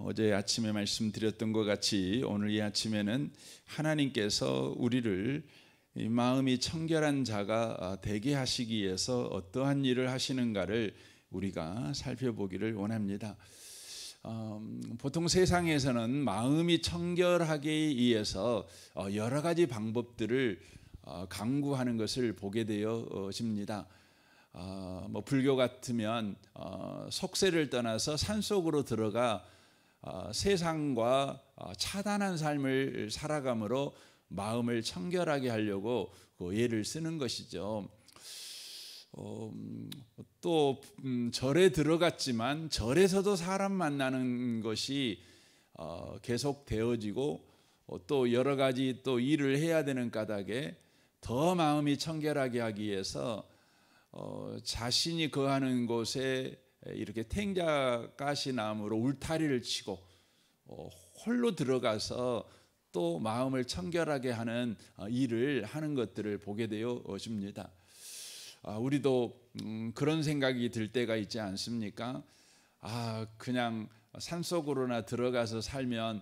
어제 아침에 말씀드렸던 것 같이 오늘 이 아침에는 하나님께서 우리를 이 마음이 청결한 자가 되게 하시기 위해서 어떠한 일을 하시는가를 우리가 살펴보기를 원합니다. 보통 세상에서는 마음이 청결하기 위해서 여러 가지 방법들을 강구하는 것을 보게 되어집니다. 불교 같으면 속세를 떠나서 산속으로 들어가 세상과 차단한 삶을 살아감으로 마음을 청결하게 하려고 그 예를 쓰는 것이죠. 또 절에 들어갔지만 절에서도 사람 만나는 것이 계속 되어지고 또 여러 가지 또 일을 해야 되는 까닭에 더 마음이 청결하게 하기 위해서 자신이 거하는 곳에 이렇게 탱자가시나무로 울타리를 치고 홀로 들어가서 또 마음을 청결하게 하는 일을 하는 것들을 보게 되어집니다. 우리도 그런 생각이 들 때가 있지 않습니까? 그냥 산속으로나 들어가서 살면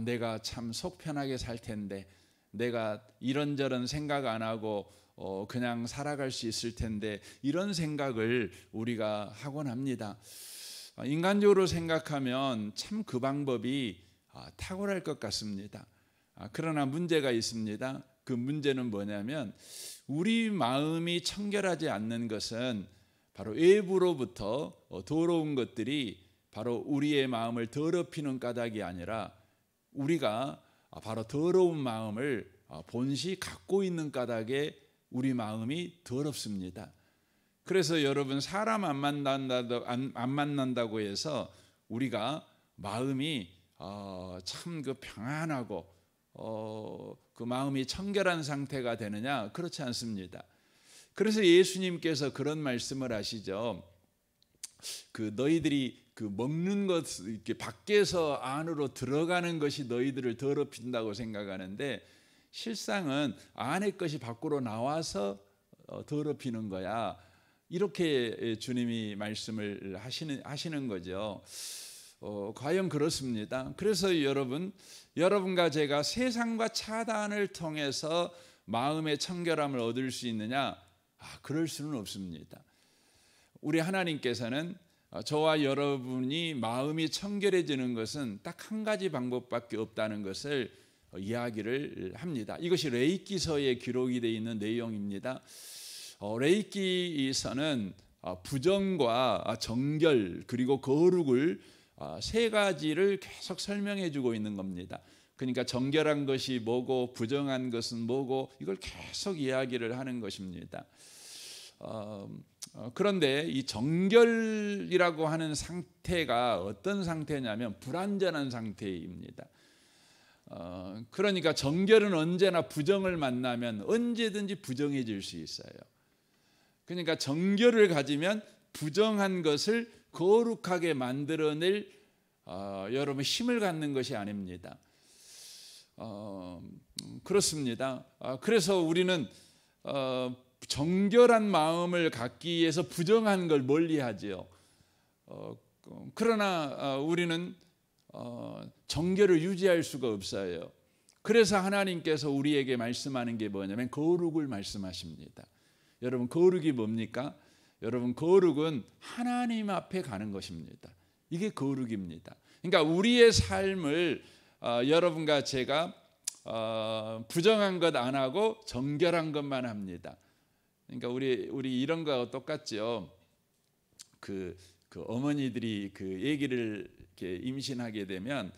내가 참 속 편하게 살 텐데, 내가 이런저런 생각 안 하고 그냥 살아갈 수 있을 텐데, 이런 생각을 우리가 하곤 합니다. 인간적으로 생각하면 참 그 방법이 탁월할 것 같습니다. 그러나 문제가 있습니다. 그 문제는 뭐냐면 우리 마음이 청결하지 않는 것은 바로 외부로부터 더러운 것들이 바로 우리의 마음을 더럽히는 까닭이 아니라 우리가 바로 더러운 마음을 본시 갖고 있는 까닭에 우리 마음이 더럽습니다. 그래서 여러분, 사람 안 만난다고 해서 우리가 마음이 참 그 평안하고 그 마음이 청결한 상태가 되느냐? 그렇지 않습니다. 그래서 예수님께서 그런 말씀을 하시죠. 그 너희들이 그 먹는 것, 이렇게 밖에서 안으로 들어가는 것이 너희들을 더럽힌다고 생각하는데 실상은 안의 것이 밖으로 나와서 더럽히는 거야. 이렇게 주님이 말씀을 하시는 거죠. 과연 그렇습니다. 그래서 여러분과 제가 세상과 차단을 통해서 마음의 청결함을 얻을 수 있느냐? 그럴 수는 없습니다. 우리 하나님께서는 저와 여러분이 마음이 청결해지는 것은 딱 한 가지 방법밖에 없다는 것을 이야기를 합니다. 이것이 레이기서에 기록이 되어 있는 내용입니다. 레이기서는 부정과 정결 그리고 거룩을 세 가지를 계속 설명해 주고 있는 겁니다. 그러니까 정결한 것이 뭐고 부정한 것은 뭐고 이걸 계속 이야기를 하는 것입니다. 그런데 이 정결이라고 하는 상태가 어떤 상태냐면 불완전한 상태입니다. 그러니까 정결은 언제나 부정을 만나면 언제든지 부정해질 수 있어요. 그러니까 정결을 가지면 부정한 것을 거룩하게 만들어낼 여러분 힘을 갖는 것이 아닙니다. 그렇습니다. 그래서 우리는 정결한 마음을 갖기 위해서 부정한 걸 멀리하지요. 그러나 우리는 정결을 유지할 수가 없어요. 그래서 하나님께서 우리에게 말씀하는 게 뭐냐면 거룩을 말씀하십니다. 여러분, 거룩이 뭡니까? 여러분, 거룩은 하나님 앞에 가는 것입니다. 이게 거룩입니다. 그러니까 우리의 삶을 여러분과 제가 부정한 것 안 하고 정결한 것만 합니다. 그러니까 우리 이런 거하고 똑같죠. 그 어머니들이 그 아기를 이렇게 임신하게 되면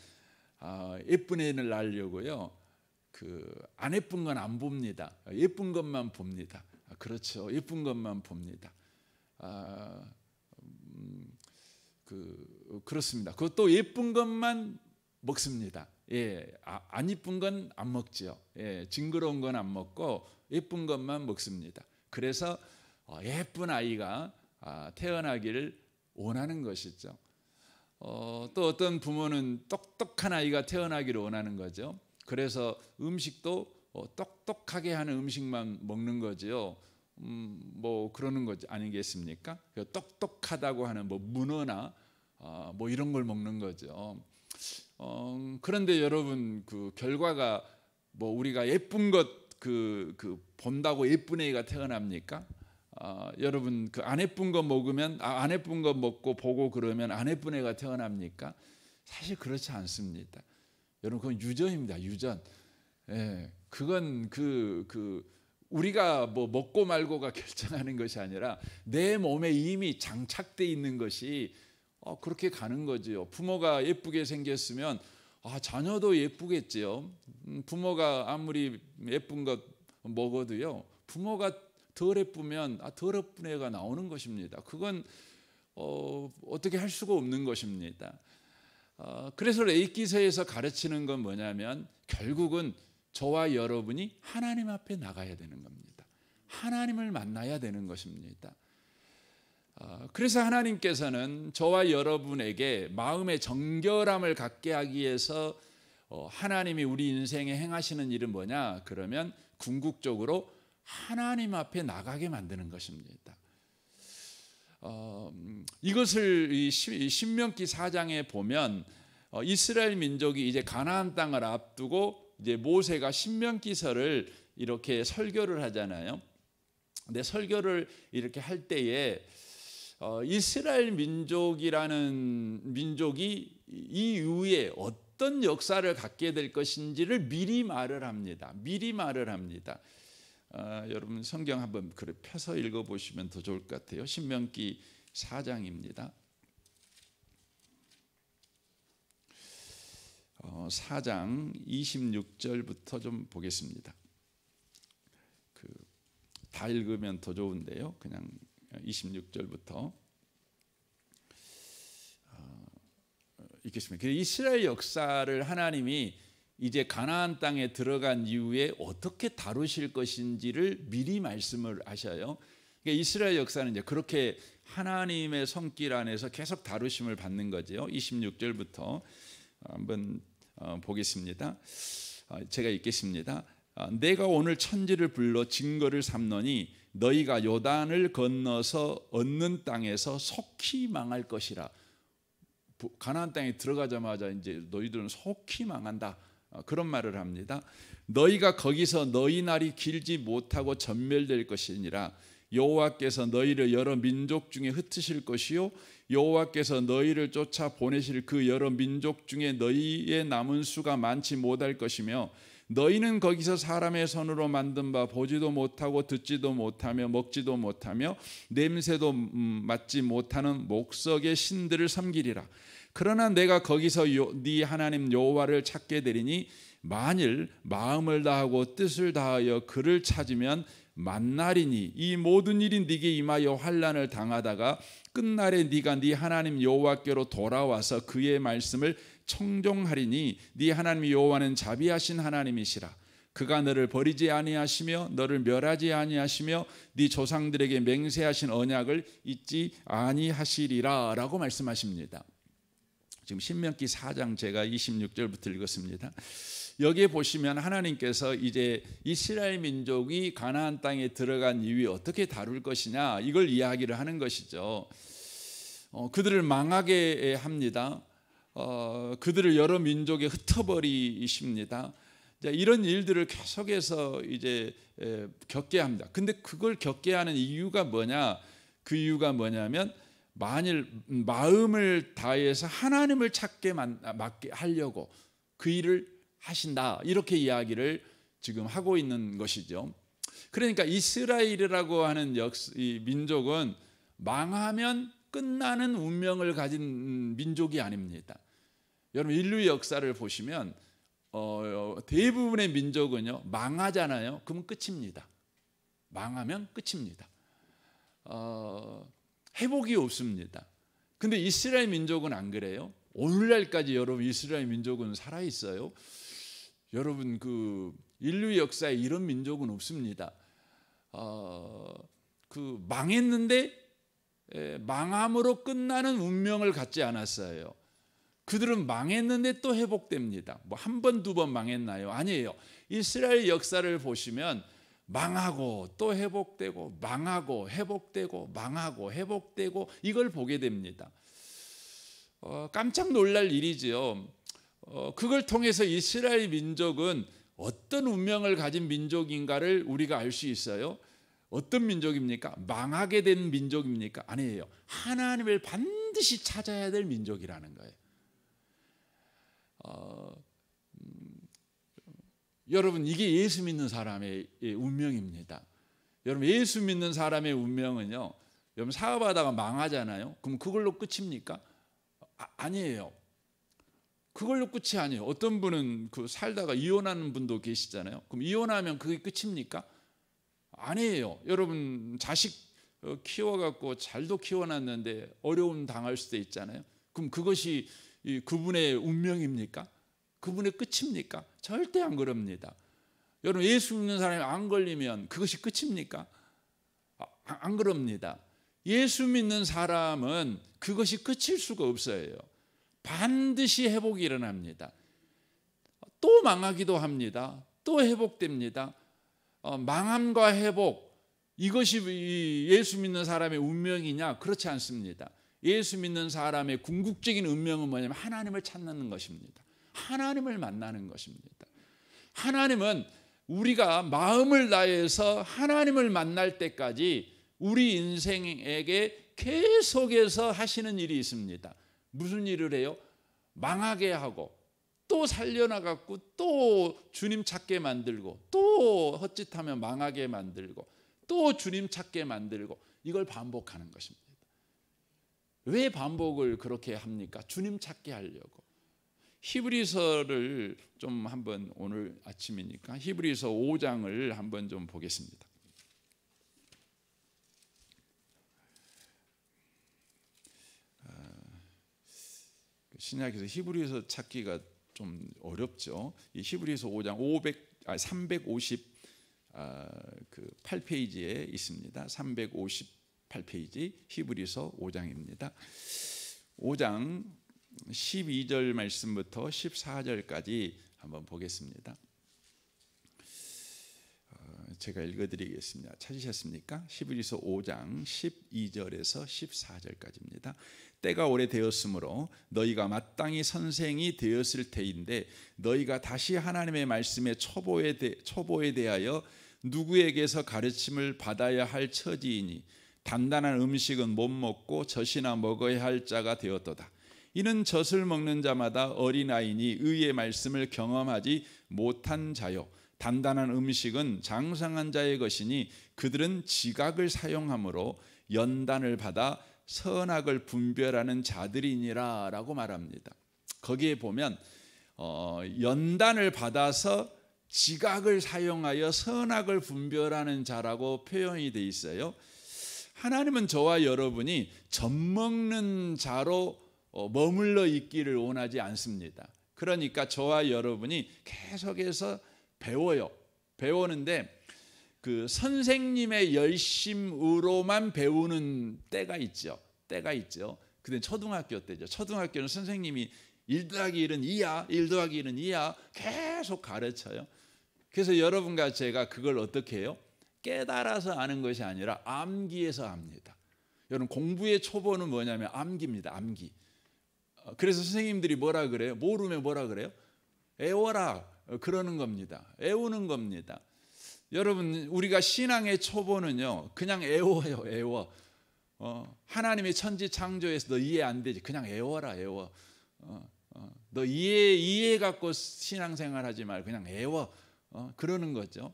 예쁜 애를 낳으려고요. 그 안 예쁜 건 안 봅니다. 예쁜 것만 봅니다. 그렇죠. 예쁜 것만 봅니다. 그렇습니다. 그것도 예쁜 것만 먹습니다. 안 예쁜 건 안 먹지요. 징그러운 건 안 먹고 예쁜 것만 먹습니다. 그래서 예쁜 아이가 태어나기를 원하는 것이죠. 또 어떤 부모는 똑똑한 아이가 태어나기를 원하는 거죠. 그래서 음식도 똑똑하게 하는 음식만 먹는 거죠. 그러는 것 아니겠습니까? 똑똑하다고 하는 문어나 뭐 이런 걸 먹는 거죠. 그런데 여러분 그 결과가 뭐 우리가 예쁜 것 그 본다고 예쁜 애가 태어납니까? 여러분 그 안 예쁜 거 먹으면 안 예쁜 거 먹고 보고 그러면 안 예쁜 애가 태어납니까? 사실 그렇지 않습니다. 여러분 그건 유전입니다. 유전. 예, 그건 우리가 뭐 먹고 말고가 결정하는 것이 아니라 내 몸에 이미 장착돼 있는 것이 그렇게 가는 거지요. 부모가 예쁘게 생겼으면 자녀도 예쁘겠지요. 부모가 아무리 예쁜 것 먹어도요, 부모가 덜 예쁘면 덜 예쁜 애가 나오는 것입니다. 그건 어떻게 할 수가 없는 것입니다. 그래서 레이기서에서 가르치는 건 뭐냐면 결국은 저와 여러분이 하나님 앞에 나가야 되는 겁니다. 하나님을 만나야 되는 것입니다. 그래서 하나님께서는 저와 여러분에게 마음의 정결함을 갖게 하기 위해서 하나님이 우리 인생에 행하시는 일은 뭐냐? 그러면 궁극적으로 하나님 앞에 나가게 만드는 것입니다. 이것을 이 신명기 4장에 보면 이스라엘 민족이 이제 가나안 땅을 앞두고 이제 모세가 신명기서를 이렇게 설교를 하잖아요. 근데 설교를 이렇게 할 때에 이스라엘 민족이라는 민족이 이 이후에 어떤 역사를 갖게 될 것인지를 미리 말을 합니다. 미리 말을 합니다. 여러분 성경 한번 펴서 읽어보시면 더 좋을 것 같아요. 신명기 4장입니다. 4장 26절부터 좀 보겠습니다. 다 읽으면 더 좋은데요. 그냥 26절부터 읽겠습니다. 이스라엘 역사를 하나님이 이제 가나안 땅에 들어간 이후에 어떻게 다루실 것인지를 미리 말씀을 하셔요. 그러니까 이스라엘 역사는 이제 그렇게 하나님의 손길 안에서 계속 다루심을 받는 거죠. 26절부터 한번 보겠습니다. 제가 읽겠습니다. 내가 오늘 천지를 불러 증거를 삼노니 너희가 요단을 건너서 얻는 땅에서 속히 망할 것이라. 가나안 땅에 들어가자마자 이제 너희들은 속히 망한다. 그런 말을 합니다. 너희가 거기서 너희 날이 길지 못하고 전멸될 것이니라. 여호와께서 너희를 여러 민족 중에 흩으실 것이요 여호와께서 너희를 쫓아 보내실 그 여러 민족 중에 너희의 남은 수가 많지 못할 것이며 너희는 거기서 사람의 손으로 만든 바 보지도 못하고 듣지도 못하며 먹지도 못하며 냄새도 맡지 못하는 목석의 신들을 섬기리라. 그러나 내가 거기서 네 하나님 여호와를 찾게 되리니 만일 마음을 다하고 뜻을 다하여 그를 찾으면 만나리니 이 모든 일이 네게 임하여 환난을 당하다가 끝날에 네가 네 하나님 여호와께로 돌아와서 그의 말씀을 청종하리니 네 하나님 여호와는 자비하신 하나님이시라. 그가 너를 버리지 아니하시며 너를 멸하지 아니하시며 네 조상들에게 맹세하신 언약을 잊지 아니하시리라 라고 말씀하십니다. 지금 신명기 4장 제가 26절부터 읽었습니다. 여기에 보시면 하나님께서 이제 이스라엘 민족이 가나안 땅에 들어간 이후에 어떻게 다룰 것이냐 이걸 이야기를 하는 것이죠. 그들을 망하게 합니다. 그들을 여러 민족에 흩어버리십니다. 이런 일들을 계속해서 이제 겪게 합니다. 근데 그걸 겪게 하는 이유가 뭐냐? 그 이유가 뭐냐면 만일 마음을 다해서 하나님을 찾게 맞게 하려고 그 일을 하신다 이렇게 이야기를 지금 하고 있는 것이죠. 그러니까 이스라엘이라고 하는 이 민족은 망하면 끝나는 운명을 가진 민족이 아닙니다. 여러분 인류의 역사를 보시면 대부분의 민족은요 망하잖아요. 그러면 끝입니다. 망하면 끝입니다. 회복이 없습니다. 근데 이스라엘 민족은 안 그래요. 오늘날까지 여러분 이스라엘 민족은 살아 있어요. 여러분 그 인류 역사에 이런 민족은 없습니다. 그 망했는데 망함으로 끝나는 운명을 갖지 않았어요. 그들은 망했는데 또 회복됩니다. 뭐 한 번, 두 번 망했나요? 아니에요. 이스라엘 역사를 보시면 망하고 또 회복되고 망하고 회복되고 망하고 회복되고 이걸 보게 됩니다. 깜짝 놀랄 일이지요. 그걸 통해서 이스라엘 민족은 어떤 운명을 가진 민족인가를 우리가 알 수 있어요. 어떤 민족입니까? 망하게 된 민족입니까? 아니에요. 하나님을 반드시 찾아야 될 민족이라는 거예요. 여러분, 이게 예수 믿는 사람의 운명입니다. 여러분, 예수 믿는 사람의 운명은요, 여러분 사업하다가 망하잖아요. 그럼 그걸로 끝입니까? 아니에요. 그걸로 끝이 아니에요. 어떤 분은 그 살다가 이혼하는 분도 계시잖아요. 그럼 이혼하면 그게 끝입니까? 아니에요. 여러분, 자식 키워갖고 잘도 키워놨는데 어려움 당할 수도 있잖아요. 그럼 그것이 그분의 운명입니까? 그분의 끝입니까? 절대 안 그럽니다. 여러분, 예수 믿는 사람이 안 걸리면 그것이 끝입니까? 안 그럽니다. 예수 믿는 사람은 그것이 끝일 수가 없어요. 반드시 회복이 일어납니다. 또 망하기도 합니다. 또 회복됩니다. 망함과 회복, 이것이 예수 믿는 사람의 운명이냐? 그렇지 않습니다. 예수 믿는 사람의 궁극적인 운명은 뭐냐면 하나님을 찾는 것입니다. 하나님을 만나는 것입니다. 하나님은 우리가 마음을 다해서 하나님을 만날 때까지 우리 인생에게 계속해서 하시는 일이 있습니다. 무슨 일을 해요? 망하게 하고 또 살려나가고 또 주님 찾게 만들고 또 헛짓하면 망하게 만들고 또 주님 찾게 만들고, 이걸 반복하는 것입니다. 왜 반복을 그렇게 합니까? 주님 찾게 하려고. 히브리서를 좀 한번, 오늘 아침이니까 히브리서 5장을 한번 좀 보겠습니다. 신약에서 히브리서 찾기가 좀 어렵죠. 이 히브리서 5장 358페이지에 있습니다. 358페이지 히브리서 5장입니다. 5장 12절 말씀부터 14절까지 한번 보겠습니다. 제가 읽어드리겠습니다. 찾으셨습니까? 히브리서 5장 12절에서 14절까지입니다. 때가 오래되었으므로 너희가 마땅히 선생이 되었을 때인데 너희가 다시 하나님의 말씀의 초보에 대하여 누구에게서 가르침을 받아야 할 처지이니 단단한 음식은 못 먹고 젖이나 먹어야 할 자가 되었도다. 이는 젖을 먹는 자마다 어린아이니 의의 말씀을 경험하지 못한 자요, 단단한 음식은 장성한 자의 것이니 그들은 지각을 사용함으로 연단을 받아 선악을 분별하는 자들이니라 라고 말합니다. 거기에 보면 연단을 받아서 지각을 사용하여 선악을 분별하는 자라고 표현이 되어 있어요. 하나님은 저와 여러분이 젖먹는 자로 머물러 있기를 원하지 않습니다. 그러니까 저와 여러분이 계속해서 배우는데 그 선생님의 열심으로만 배우는 때가 있죠. 근데 초등학교 때죠. 초등학교는 선생님이 1 더하기 1은 2야, 1 더하기 1은 2야 계속 가르쳐요. 그래서 여러분과 제가 그걸 어떻게 해요? 깨달아서 아는 것이 아니라 암기해서 압니다. 여러분, 공부의 초보는 뭐냐면 암기입니다. 암기. 그래서 선생님들이 뭐라 그래요? 모르면 뭐라 그래요? 애워라 그러는 겁니다. 애우는 겁니다. 여러분, 우리가 신앙의 초보는요, 그냥 애워요. 애워. 하나님의 천지 창조에서 너 이해 안 되지? 그냥 애워라. 애워. 너 이해 갖고 신앙생활하지 말고 그냥 애워. 그러는 거죠.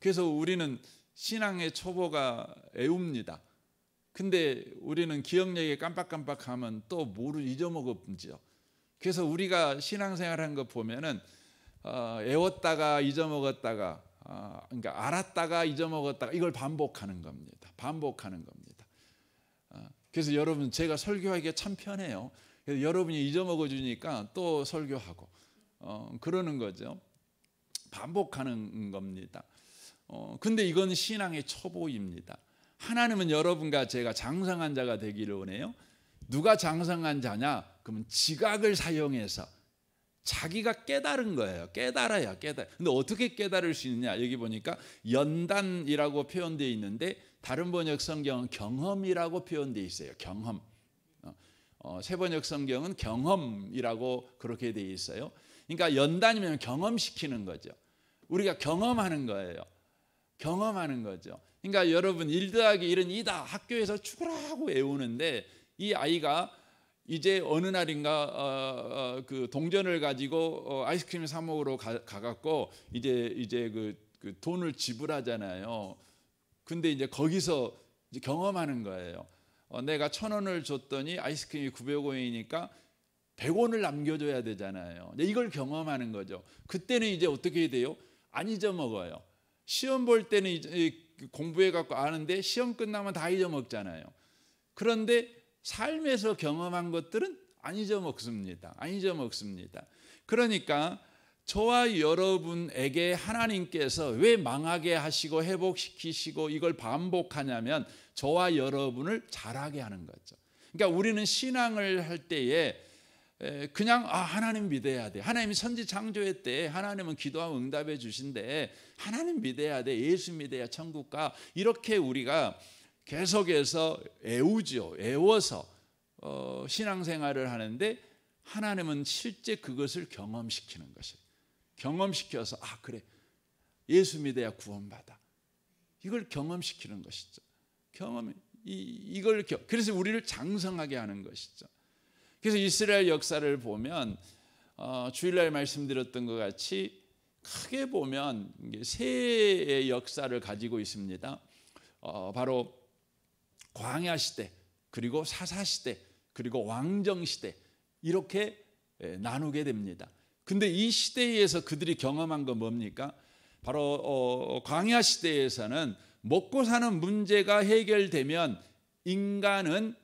그래서 우리는 신앙의 초보가 애웁니다. 근데 우리는 기억력이 깜빡깜빡하면 또 잊어먹었죠. 그래서 우리가 신앙생활한 거 보면은 애웠다가 잊어먹었다가, 그러니까 알았다가 잊어먹었다가, 이걸 반복하는 겁니다. 그래서 여러분, 제가 설교하기가 참 편해요. 그래서 여러분이 잊어먹어 주니까 또 설교하고 그러는 거죠. 반복하는 겁니다. 근데 이건 신앙의 초보입니다. 하나님은 여러분과 제가 장성한 자가 되기를 원해요. 누가 장성한 자냐? 그러면 지각을 사용해서 자기가 깨달은 거예요. 깨달아야. 근데 어떻게 깨달을 수 있느냐? 여기 보니까 연단이라고 표현되어 있는데 다른 번역 성경은 경험이라고 표현되어 있어요. 경험. 세번역 성경은 경험이라고 그렇게 돼 있어요. 그러니까 연단이면 경험시키는 거죠. 우리가 경험하는 거예요. 경험하는 거죠. 그러니까 여러분 1 더하기 1은 2다. 학교에서 죽으라고 외우는데 이 아이가 이제 어느 날인가 그 동전을 가지고 아이스크림 사 먹으러 가갖고 이제 그 돈을 지불하잖아요. 근데 이제 거기서 이제 경험하는 거예요. 내가 1,000원을 줬더니 아이스크림이 900원이니까 100원을 남겨줘야 되잖아요. 이걸 경험하는 거죠. 그때는 이제 어떻게 돼요? 안 잊어먹어요. 시험 볼 때는 이제 공부해갖고 아는데 시험 끝나면 다 잊어먹잖아요. 그런데 삶에서 경험한 것들은 안 잊어먹습니다. 안 잊어먹습니다. 그러니까 저와 여러분에게 하나님께서 왜 망하게 하시고 회복시키시고 이걸 반복하냐면 저와 여러분을 자라게 하는 거죠. 그러니까 우리는 신앙을 할 때에 그냥 하나님 믿어야 돼. 하나님이 선지 창조했대. 하나님은 기도하면 응답해 주신대. 하나님 믿어야 돼. 예수 믿어야 천국 가. 이렇게 우리가 계속해서 애워서 신앙생활을 하는데 하나님은 실제 그것을 경험시키는 것이에요. 경험시켜서 그래 예수 믿어야 구원받아. 이걸 경험시키는 것이죠. 그래서 우리를 장성하게 하는 것이죠. 그래서 이스라엘 역사를 보면 주일날 말씀드렸던 것 같이 크게 보면 세 역사를 가지고 있습니다. 바로 광야 시대, 그리고 사사 시대, 그리고 왕정 시대 이렇게 나누게 됩니다. 근데 이 시대에서 그들이 경험한 건 뭡니까? 바로 광야 시대에서는 먹고 사는 문제가 해결되면 인간은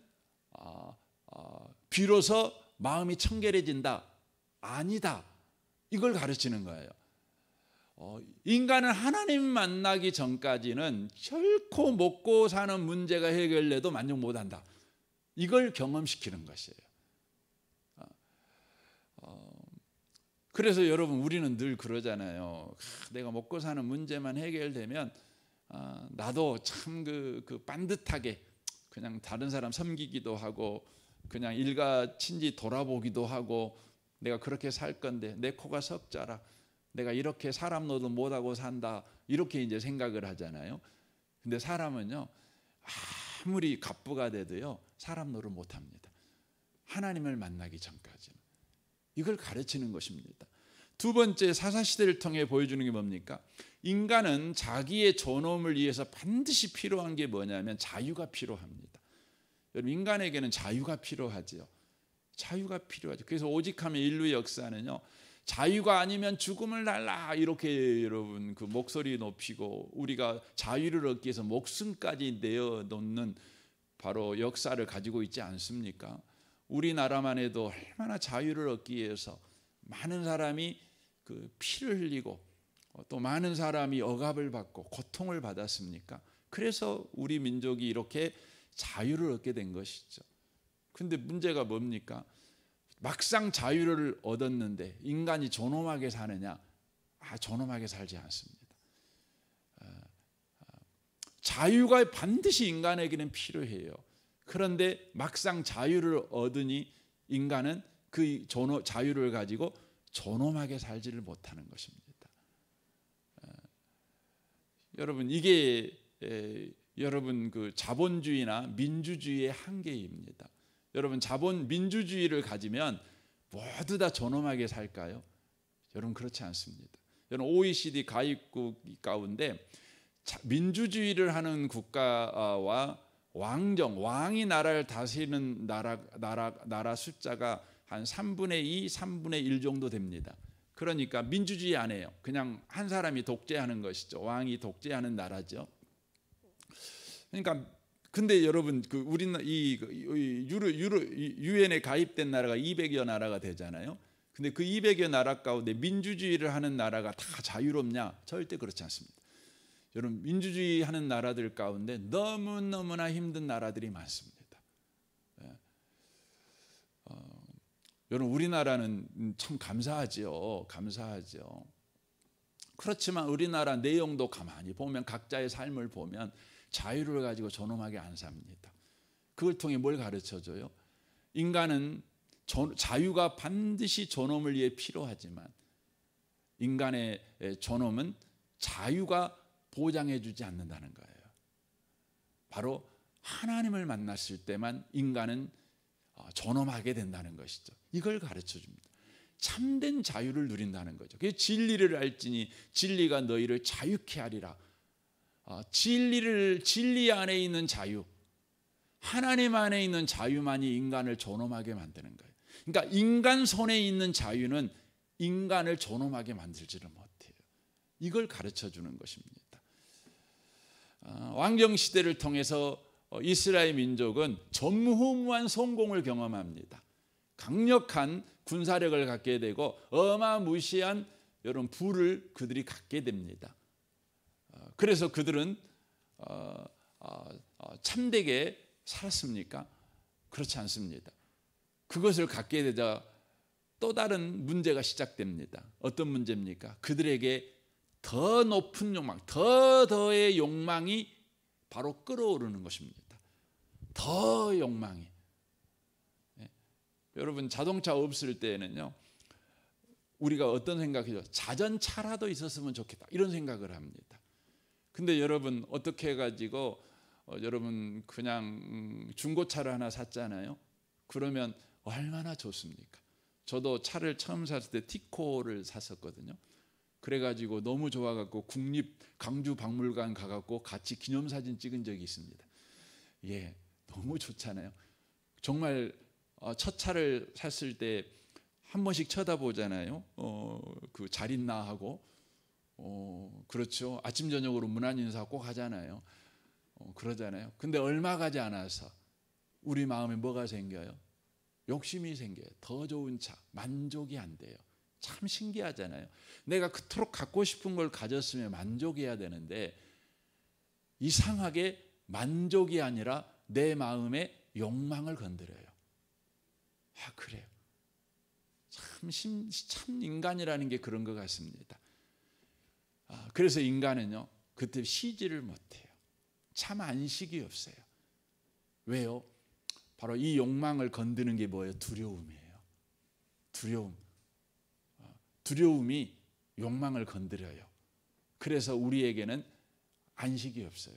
비로소 마음이 청결해진다. 아니다. 이걸 가르치는 거예요. 인간은 하나님 만나기 전까지는 결코 먹고 사는 문제가 해결돼도 만족 못한다. 이걸 경험시키는 것이에요. 그래서 여러분 우리는 늘 그러잖아요. 내가 먹고 사는 문제만 해결되면 나도 참 그 반듯하게 그냥 다른 사람 섬기기도 하고 그냥 일가친지 돌아보기도 하고 내가 그렇게 살 건데 내 코가 석자라 내가 이렇게 사람 노릇 못하고 산다 이렇게 이제 생각을 하잖아요. 근데 사람은요 아무리 갑부가 돼도요 사람 노릇 못합니다. 하나님을 만나기 전까지는. 이걸 가르치는 것입니다. 두 번째 사사시대를 통해 보여주는 게 뭡니까? 인간은 자기의 존엄을 위해서 반드시 필요한 게 뭐냐면 자유가 필요합니다. 여러분 인간에게는 자유가 필요하죠. 자유가 필요하죠. 그래서 오직하면 인류의 역사는요. 자유가 아니면 죽음을 달라 이렇게 여러분 그 목소리 높이고 우리가 자유를 얻기 위해서 목숨까지 내어놓는 바로 역사를 가지고 있지 않습니까? 우리나라만 해도 얼마나 자유를 얻기 위해서 많은 사람이 그 피를 흘리고 또 많은 사람이 억압을 받고 고통을 받았습니까? 그래서 우리 민족이 이렇게 자유를 얻게 된 것이죠. 근데 문제가 뭡니까? 막상 자유를 얻었는데 인간이 존엄하게 사느냐? 존엄하게 살지 않습니다. 자유가 반드시 인간에게는 필요해요. 그런데 막상 자유를 얻으니 인간은 그 자유를 가지고 존엄하게 살지를 못하는 것입니다. 여러분 이게 여러분 그 자본주의나 민주주의의 한계입니다. 여러분 민주주의를 가지면 모두 다 존엄하게 살까요? 여러분 그렇지 않습니다. 여러분 OECD 가입국 가운데 민주주의를 하는 국가와 왕이 나라를 다스리는 나라 숫자가 한 3분의 2, 3분의 1 정도 됩니다. 그러니까 민주주의 안 해요. 그냥 한 사람이 독재하는 것이죠. 왕이 독재하는 나라죠. 그러니까 근데 여러분 그 우리는 이 유엔에 가입된 나라가 200여 나라가 되잖아요. 근데 그 200여 나라 가운데 민주주의를 하는 나라가 다 자유롭냐? 절대 그렇지 않습니다. 여러분 민주주의 하는 나라들 가운데 너무나 힘든 나라들이 많습니다. 여러분 우리나라는 참 감사하죠. 그렇지만 우리나라 내용도 가만히 보면 각자의 삶을 보면 자유를 가지고 존엄하게 안 삽니다. 그걸 통해 뭘 가르쳐줘요? 인간은 자유가 반드시 존엄을 위해 필요하지만 인간의 존엄은 자유가 보장해 주지 않는다는 거예요. 바로 하나님을 만났을 때만 인간은 존엄하게 된다는 것이죠. 이걸 가르쳐 줍니다. 참된 자유를 누린다는 거죠. 그게 진리를 알지니 진리가 너희를 자유케 하리라. 진리 안에 있는 자유, 하나님 안에 있는 자유만이 인간을 존엄하게 만드는 거예요. 그러니까 인간 손에 있는 자유는 인간을 존엄하게 만들지를 못해요. 이걸 가르쳐 주는 것입니다. 왕정 시대를 통해서 이스라엘 민족은 전무후무한 성공을 경험합니다. 강력한 군사력을 갖게 되고 어마무시한 여러분 부를 그들이 갖게 됩니다. 그래서 그들은 참되게 살았습니까? 그렇지 않습니다. 그것을 갖게 되자 또 다른 문제가 시작됩니다. 어떤 문제입니까? 그들에게 더 높은 욕망, 더의 욕망이 바로 끌어오르는 것입니다. 더 욕망이. 여러분 자동차 없을 때는요, 우리가 어떤 생각이죠? 자전차라도 있었으면 좋겠다 이런 생각을 합니다. 근데 여러분 어떻게 해가지고 여러분 그냥 중고차를 하나 샀잖아요. 그러면 얼마나 좋습니까? 저도 차를 처음 샀을 때 티코를 샀었거든요. 그래가지고 너무 좋아갖고 국립 강주박물관 가갖고 같이 기념사진 찍은 적이 있습니다. 예, 너무 좋잖아요. 정말 첫 차를 샀을 때 한 번씩 쳐다보잖아요. 그 잘 있나 하고, 그렇죠. 아침 저녁으로 문안 인사 꼭 하잖아요. 그러잖아요. 근데 얼마 가지 않아서 우리 마음에 뭐가 생겨요? 욕심이 생겨요. 더 좋은 차, 만족이 안 돼요. 참 신기하잖아요. 내가 그토록 갖고 싶은 걸 가졌으면 만족해야 되는데 이상하게 만족이 아니라 내 마음의 욕망을 건드려요. 그래요. 참 인간이라는 게 그런 것 같습니다. 그래서 인간은요, 그때 쉬지를 못해요. 참 안식이 없어요. 왜요? 바로 이 욕망을 건드는 게 뭐예요? 두려움이에요. 두려움이 욕망을 건드려요. 그래서 우리에게는 안식이 없어요.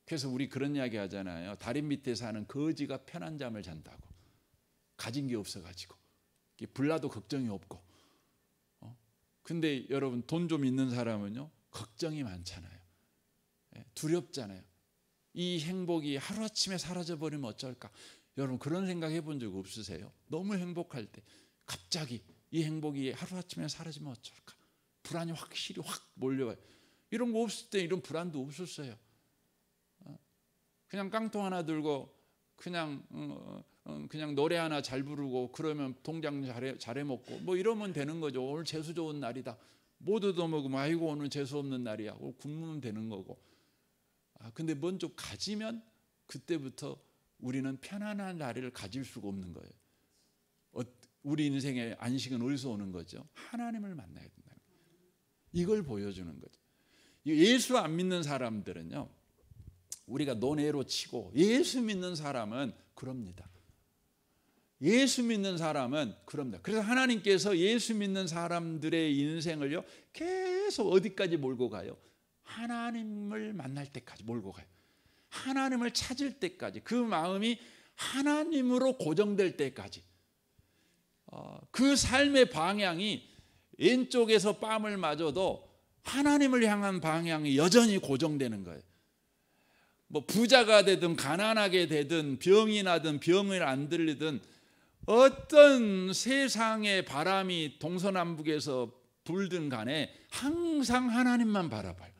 그래서 우리 그런 이야기 하잖아요. 다리 밑에 사는 거지가 편한 잠을 잔다고. 가진 게 없어가지고 불나도 걱정이 없고. 근데 여러분 돈 좀 있는 사람은요, 걱정이 많잖아요. 두렵잖아요. 이 행복이 하루아침에 사라져버리면 어쩔까? 여러분 그런 생각 해본 적 없으세요? 너무 행복할 때 갑자기 이 행복이 하루아침에 사라지면 어쩔까? 불안이 확실히 확 몰려와요. 이런 거 없을 때 이런 불안도 없었어요. 그냥 깡통 하나 들고 그냥 노래 하나 잘 부르고 그러면 동장 잘해 먹고 뭐 이러면 되는 거죠. 오늘 재수 좋은 날이다. 못 얻어먹으면 아이고 오늘 재수 없는 날이야. 굶으면 되는 거고. 근데 먼저 가지면 그때부터 우리는 편안한 날을 가질 수가 없는 거예요. 우리 인생의 안식은 어디서 오는 거죠? 하나님을 만나야 된다는 거예요. 이걸 보여주는 거죠. 예수 안 믿는 사람들은요, 우리가 논외로 치고 예수 믿는 사람은 그럽니다. 예수 믿는 사람은 그럽니다. 그래서 하나님께서 예수 믿는 사람들의 인생을요, 계속 어디까지 몰고 가요? 하나님을 만날 때까지 몰고 가요. 하나님을 찾을 때까지, 그 마음이 하나님으로 고정될 때까지. 그 삶의 방향이 왼쪽에서 뺨을 맞아도 하나님을 향한 방향이 여전히 고정되는 거예요. 뭐 부자가 되든 가난하게 되든 병이 나든 병을 안 들리든 어떤 세상의 바람이 동서남북에서 불든 간에 항상 하나님만 바라봐요.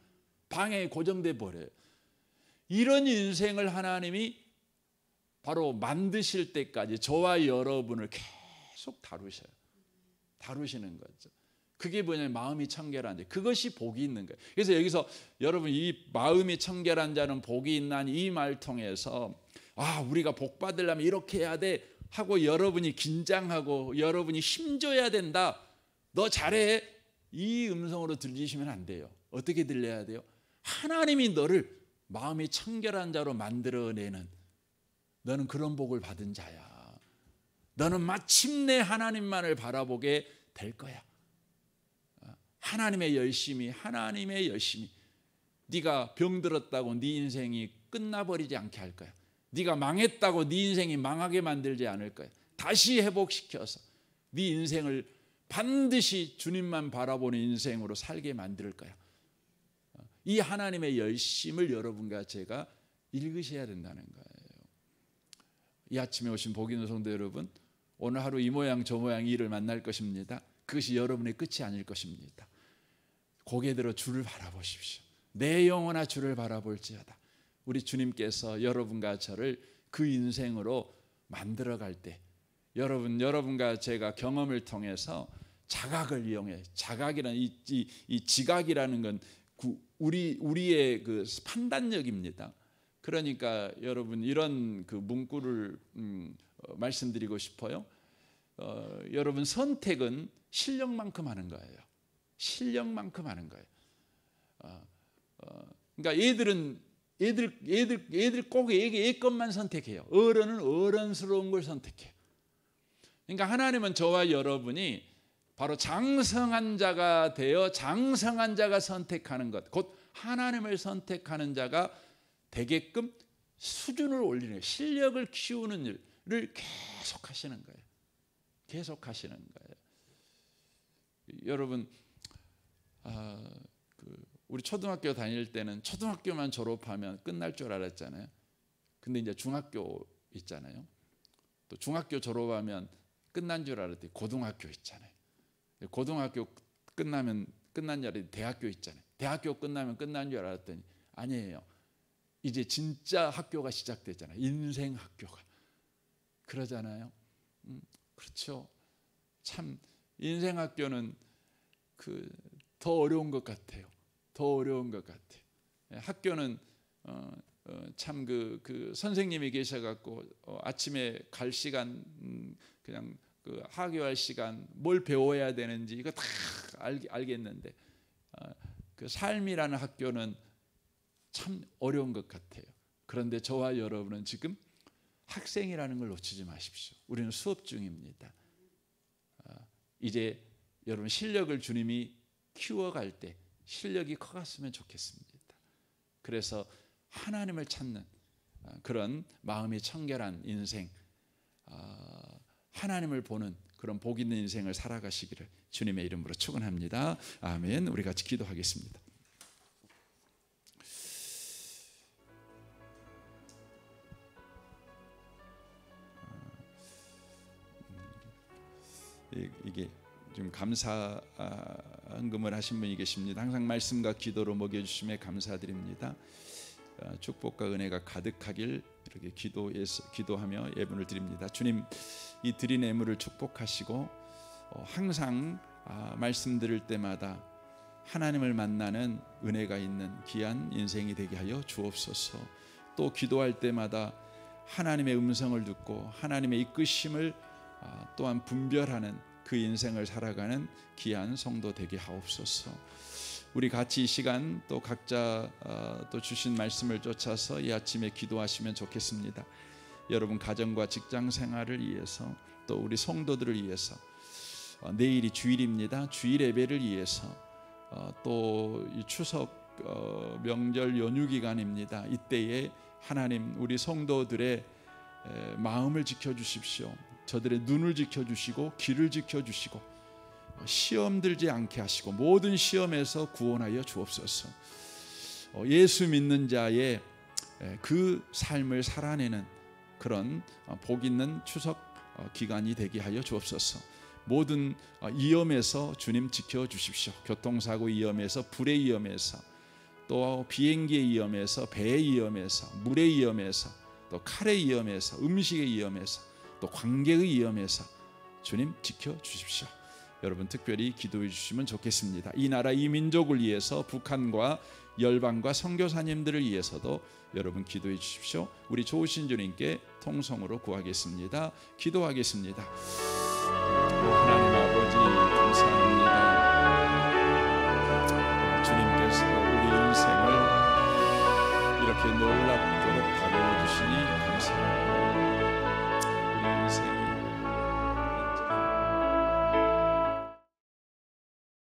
방향이 고정돼 버려요. 이런 인생을 하나님이 바로 만드실 때까지 저와 여러분을 계속 다루시는 거죠. 그게 뭐냐면 마음이 청결한 자, 그것이 복이 있는 거예요. 그래서 여기서 여러분 이 마음이 청결한 자는 복이 있나니 이 말 통해서 우리가 복 받으려면 이렇게 해야 돼 하고 여러분이 긴장하고 여러분이 힘줘야 된다. 너 잘해. 이 음성으로 들리시면 안 돼요. 어떻게 들려야 돼요? 하나님이 너를 마음이 청결한 자로 만들어내는, 너는 그런 복을 받은 자야. 너는 마침내 하나님만을 바라보게 될 거야. 하나님의 열심이, 하나님의 열심이. 네가 병들었다고 네 인생이 끝나버리지 않게 할 거야. 네가 망했다고 네 인생이 망하게 만들지 않을 거야. 다시 회복시켜서 네 인생을 반드시 주님만 바라보는 인생으로 살게 만들 거야. 이 하나님의 열심을 여러분과 제가 읽으셔야 된다는 거예요. 이 아침에 오신 복 있는 성도 여러분, 오늘 하루 이 모양 저 모양 일을 만날 것입니다. 그것이 여러분의 끝이 아닐 것입니다. 고개 들어 주를 바라보십시오. 내 영혼아 주를 바라볼지어다. 우리 주님께서 여러분과 저를 그 인생으로 만들어갈 때, 여러분과 제가 경험을 통해서 자각을 이용해, 자각이라는 이 지각이라는 건 우리의 그 판단력입니다. 그러니까 여러분 이런 그 문구를 말씀드리고 싶어요. 여러분 선택은 실력만큼 하는 거예요. 실력만큼 하는 거예요. 그러니까 애들 꼭 애 것만 선택해요. 어른은 어른스러운 걸 선택해요. 그러니까 하나님은 저와 여러분이 바로 장성한 자가 되어 장성한 자가 선택하는 것, 곧 하나님을 선택하는 자가 되게끔 수준을 올리는, 실력을 키우는 일을 계속 하시는 거예요. 계속 하시는 거예요. 여러분, 우리 초등학교 다닐 때는 초등학교만 졸업하면 끝날 줄 알았잖아요. 근데 이제 중학교 있잖아요. 또 중학교 졸업하면 끝난 줄 알았더니 고등학교 있잖아요. 고등학교 끝나면 끝난 줄 알았더니 대학교 있잖아요. 대학교 끝나면 끝난 줄 알았더니 아니에요. 이제 진짜 학교가 시작됐잖아요. 인생 학교가. 그러잖아요. 그렇죠. 참 인생 학교는 더 어려운 것 같아요. 더 어려운 것 같아요. 학교는 참 그 선생님이 계셔갖고 아침에 갈 시간 그냥 그 하교할 시간 뭘 배워야 되는지 이거 다 알겠는데 그 삶이라는 학교는 참 어려운 것 같아요. 그런데 저와 여러분은 지금 학생이라는 걸 놓치지 마십시오. 우리는 수업 중입니다. 이제 여러분 실력을 주님이 키워갈 때 실력이 커갔으면 좋겠습니다. 그래서 하나님을 찾는 그런 마음이 청결한 인생, 하나님을 보는 그런 복 있는 인생을 살아가시기를 주님의 이름으로 축원합니다. 아멘. 우리 같이 기도하겠습니다. 이게 지금 감사 헌금을 하신 분이 계십니다. 항상 말씀과 기도로 먹여주심에 감사드립니다. 축복과 은혜가 가득하길 이렇게 기도하며 예분을 드립니다. 주님, 이 드린 예물을 축복하시고 항상 말씀 들을 때마다 하나님을 만나는 은혜가 있는 귀한 인생이 되게 하여 주옵소서. 또 기도할 때마다 하나님의 음성을 듣고 하나님의 이끄심을 또한 분별하는 그 인생을 살아가는 귀한 성도 되게 하옵소서. 우리 같이 이 시간 또 각자 또 주신 말씀을 쫓아서 이 아침에 기도하시면 좋겠습니다. 여러분 가정과 직장 생활을 위해서 또 우리 성도들을 위해서 내일이 주일입니다. 주일 예배를 위해서 또 이 추석 명절 연휴 기간입니다. 이때에 하나님 우리 성도들의 마음을 지켜주십시오. 저들의 눈을 지켜주시고 귀를 지켜주시고 시험 들지 않게 하시고 모든 시험에서 구원하여 주옵소서. 예수 믿는 자의 그 삶을 살아내는 그런 복 있는 추석 기간이 되게 하여 주옵소서. 모든 위험에서 주님 지켜주십시오. 교통사고 위험에서, 불의 위험에서, 또 비행기의 위험에서, 배의 위험에서, 물의 위험에서, 또 칼의 위험에서, 음식의 위험에서, 또 관계의 위험에서 주님 지켜주십시오. 여러분 특별히 기도해 주시면 좋겠습니다. 이 나라 이 민족을 위해서 북한과 열방과 선교사님들을 위해서도 여러분 기도해 주십시오. 우리 좋으신 주님께 통성으로 구하겠습니다. 기도하겠습니다.